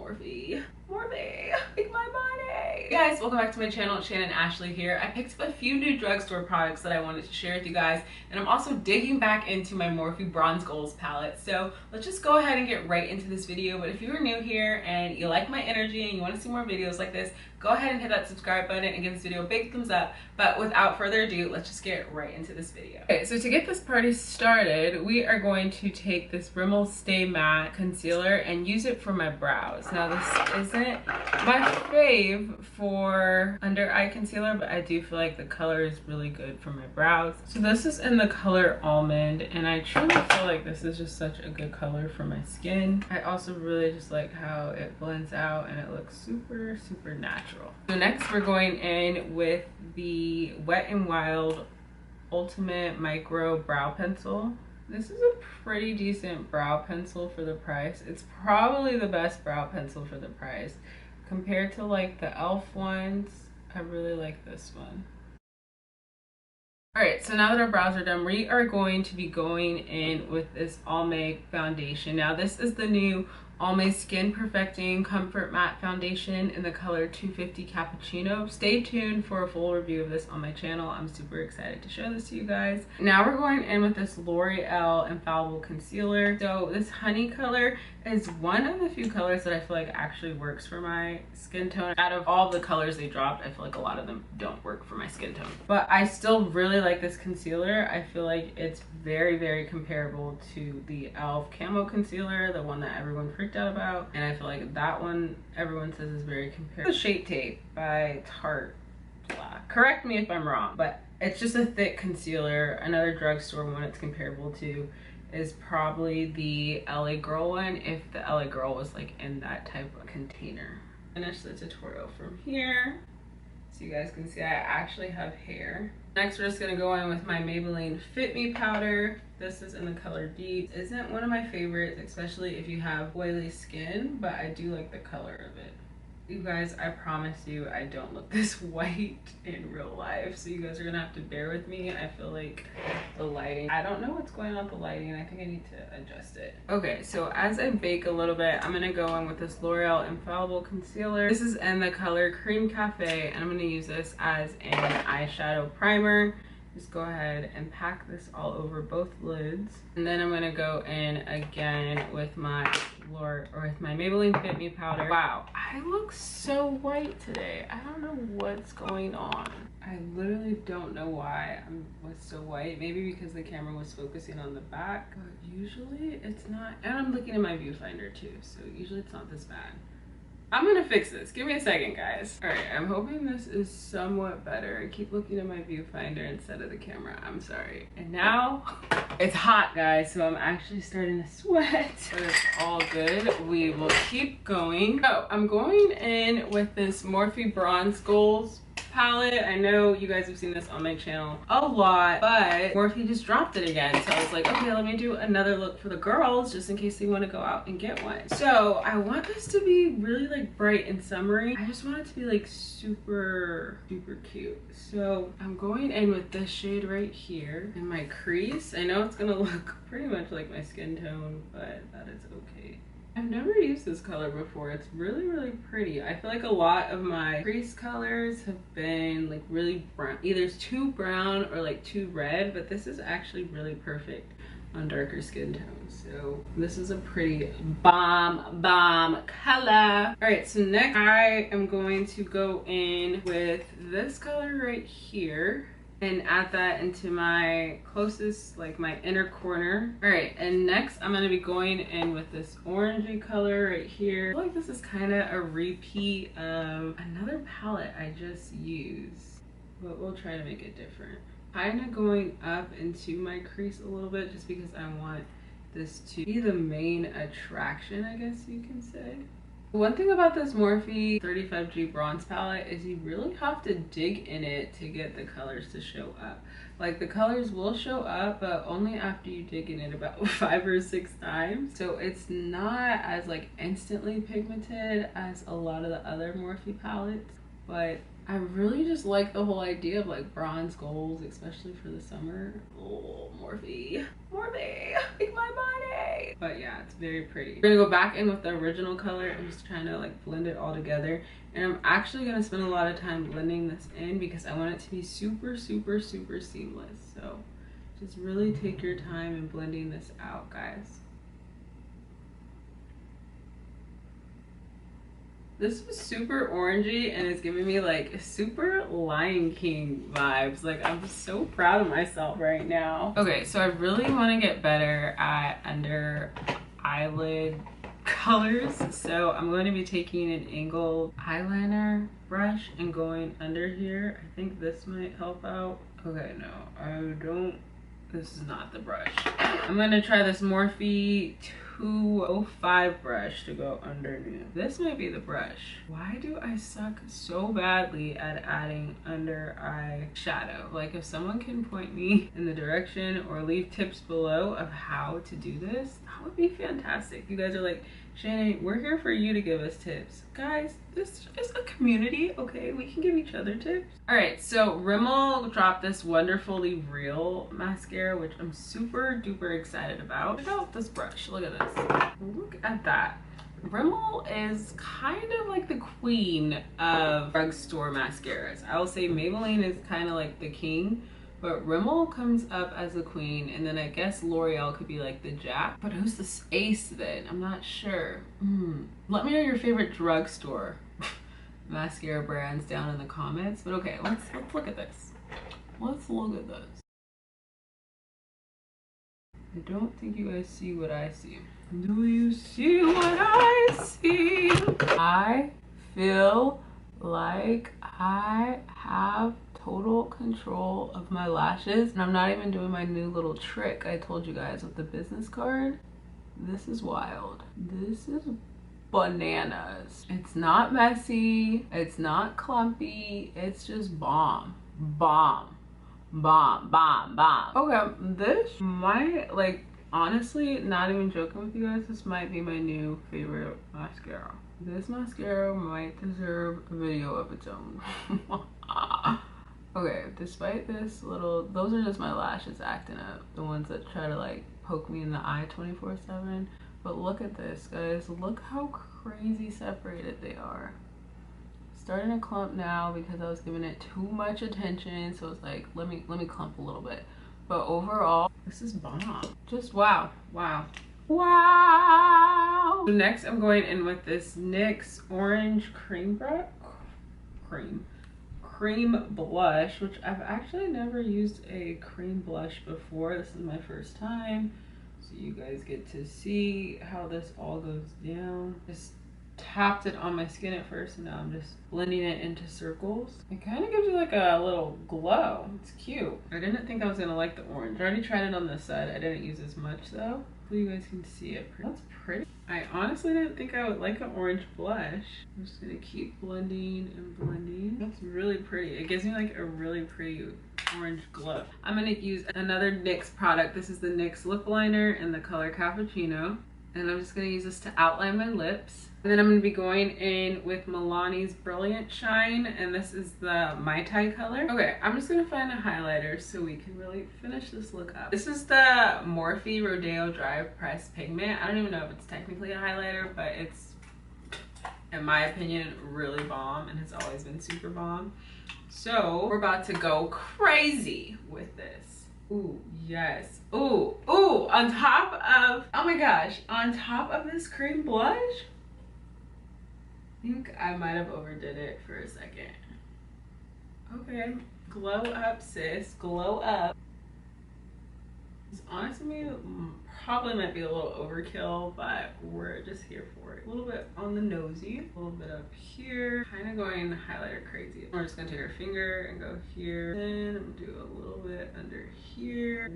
Morphe. Morphe, make my money. Hey guys, welcome back to my channel. It's ShannonAshley here. I picked up a few new drugstore products that I wanted to share with you guys, and I'm also digging back into my Morphe Bronze Goals palette. So let's just go ahead and get right into this video. But if you are new here and you like my energy and you want to see more videos like this, go ahead and hit that subscribe button and give this video a big thumbs up. But without further ado, let's just get right into this video. Okay, so to get this party started, we are going to take this Rimmel Stay Matte Concealer and use it for my brows. Now this isn't my fave for under eye concealer, but I do feel like the color is really good for my brows. So this is in the color Almond, and I truly feel like this is just such a good color for my skin. I also really just like how it blends out and it looks super, super natural. So next we're going in with the Wet n Wild Ultimate Micro Brow Pencil. This is a pretty decent brow pencil for the price. It's probably the best brow pencil for the price. Compared to like the e.l.f. ones, I really like this one. Alright, so now that our brows are done, we are going to be going in with this Almay foundation. Now this is the new Almay Skin Perfecting Comfort Matte Foundation in the color 250 Cappuccino. Stay tuned for a full review of this on my channel. I'm super excited to show this to you guys. Now we're going in with this L'Oreal Infallible Concealer. So this honey color is one of the few colors that I feel like actually works for my skin tone. Out of all the colors they dropped, I feel like a lot of them don't work for my skin tone. But I still really like this concealer. I feel like it's very, very comparable to the e.l.f. Camo Concealer, the one that everyone freaked out about. And I feel like that one, everyone says is very comparable. The Shape Tape by Tarte. Correct me if I'm wrong, but it's just a thick concealer. Another drugstore one it's comparable to is probably the LA Girl one, if the LA Girl was like in that type of container. Finish the tutorial from here so you guys can see I actually have hair. Next we're just gonna go in with my Maybelline Fit Me powder. This is in the color Deep. It isn't one of my favorites, especially if you have oily skin, but I do like the color of it. You guys, I promise you I don't look this white in real life, so you guys are gonna have to bear with me. I feel like the lighting, I don't know what's going on with the lighting, and I think I need to adjust it. Okay, so as I bake a little bit, I'm gonna go in with this L'Oreal Infallible Concealer. This is in the color Cream Cafe, and I'm gonna use this as an eyeshadow primer. Just go ahead and pack this all over both lids. And then I'm gonna go in again with my Maybelline Fit Me powder. Wow, I look so white today. I don't know what's going on. I literally don't know why I was so white. Maybe because the camera was focusing on the back, but usually it's not. And I'm looking at my viewfinder too, so usually it's not this bad. I'm gonna fix this. Give me a second, guys. All right, I'm hoping this is somewhat better. I keep looking at my viewfinder instead of the camera. I'm sorry. And now it's hot, guys, so I'm actually starting to sweat. But it's all good. We will keep going. So I'm going in with this Morphe Bronze Goals palette. I know you guys have seen this on my channel a lot, but Morphe just dropped it again, so I was like, okay, let me do another look for the girls just in case they want to go out and get one. So I want this to be really like bright and summery. I just want it to be like super cute. So I'm going in with this shade right here in my crease. I know it's gonna look pretty much like my skin tone, but that is okay. I've never used this color before. It's really pretty. I feel like a lot of my crease colors have been like really brown. Either it's too brown or like too red, but this is actually really perfect on darker skin tones. So this is a pretty bomb color. All right, so next I am going to go in with this color right here and add that into my closest, like my inner corner. All right, and next I'm gonna be going in with this orangey color right here. I feel like this is kind of a repeat of another palette I just used, but we'll try to make it different. Kind of going up into my crease a little bit just because I want this to be the main attraction, I guess you can say. One thing about this Morphe 35G bronze palette is you really have to dig in it to get the colors to show up. Like the colors will show up, but only after you dig in it about 5 or 6 times. So it's not as like instantly pigmented as a lot of the other Morphe palettes, but I really just like the whole idea of like bronze goals, especially for the summer. Oh, Morphe, make my money. But yeah, it's very pretty. We're gonna go back in with the original color and just trying to like blend it all together. And I'm actually gonna spend a lot of time blending this in because I want it to be super, super, super seamless. So just really take your time in blending this out, guys. This is super orangey and it's giving me like super Lion King vibes. Like I'm so proud of myself right now. Okay, so I really want to get better at under eyelid colors. So I'm going to be taking an angled eyeliner brush and going under here. I think this might help out. Okay, no, I don't. This is not the brush. I'm going to try this Morphe 205 brush to go underneath. This might be the brush. Why do I suck so badly at adding under eye shadow? Like if someone can point me in the direction or leave tips below of how to do this, that would be fantastic. You guys are like, Shannon, we're here for you to give us tips. Guys, this is a community, okay? We can give each other tips. All right, so Rimmel dropped this wonderfully real mascara, which I'm super duper excited about. Check out this brush, look at this. Look at that. Rimmel is kind of like the queen of drugstore mascaras. I will say Maybelline is kind of like the king, but Rimmel comes up as the queen, and then I guess L'Oreal could be like the jack. But who's the ace then? I'm not sure. Let me know your favorite drugstore mascara brands down in the comments. But okay, let's look at this. Let's look at this. I don't think you guys see what I see. Do you see what I see? I feel like I have total control of my lashes, and I'm not even doing my new little trick I told you guys with the business card. This is wild. This is bananas. It's not messy, it's not clumpy, it's just bomb, bomb, bomb, bomb, bomb. Okay, this might, like, honestly, not even joking with you guys, this might be my new favorite mascara. This mascara might deserve a video of its own. Okay, despite this little, those are just my lashes acting up. The ones that try to like poke me in the eye 24/7. But look at this, guys. Look how crazy separated they are. Starting to clump now because I was giving it too much attention. So it's like, let me clump a little bit. But overall, this is bomb. Just wow, wow, wow. So next I'm going in with this NYX orange cream brush. Cream blush, which I've actually never used a cream blush before. This is my first time, so you guys get to see how this all goes down. Just tapped it on my skin at first, and now I'm just blending it into circles. It kind of gives you like a little glow. It's cute. I didn't think I was gonna like the orange. I already tried it on this side. I didn't use as much though, so you guys can see it. That's pretty. I honestly didn't think I would like an orange blush. I'm just gonna keep blending and blending. That's really pretty. It gives me like a really pretty orange glow. I'm gonna use another NYX product. This is the NYX lip liner in the color Cappuccino. And I'm just gonna use this to outline my lips. And then I'm gonna be going in with Milani's Brilliant Shine, and this is the Mai Tai color. Okay, I'm just gonna find a highlighter so we can really finish this look up. This is the Morphe Rodeo Dry Press Pigment. I don't even know if it's technically a highlighter, but it's, in my opinion, really bomb, and has always been super bomb. So we're about to go crazy with this. Ooh, yes. Ooh, ooh, on top of, oh my gosh, on top of this cream blush, I think I might have overdid it for a second. Okay, glow up, sis, glow up. This honestly probably might be a little overkill, but we're just here for it. A little bit on the nosy, a little bit up here, kind of going highlighter crazy. We're just gonna take our finger and go here, then I'm gonna do a little bit under here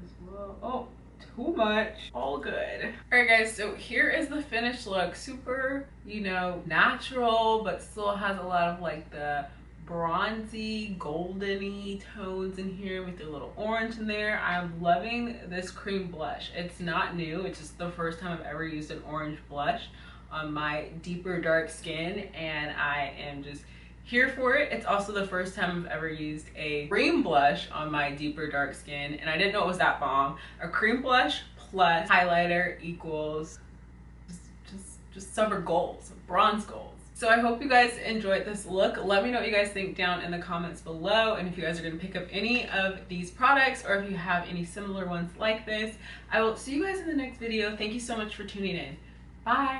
as well. Oh, too much. All good. All right, guys, so here is the finished look. Super, you know, natural, but still has a lot of like the bronzy, golden-y tones in here with a little orange in there. I'm loving this cream blush. It's not new. It's just the first time I've ever used an orange blush on my deeper dark skin, and I am just here for it. It's also the first time I've ever used a cream blush on my deeper dark skin, and I didn't know it was that bomb. A cream blush plus highlighter equals just summer goals, bronze goals. So I hope you guys enjoyed this look. Let me know what you guys think down in the comments below, and if you guys are going to pick up any of these products or if you have any similar ones like this. I will see you guys in the next video. Thank you so much for tuning in. Bye.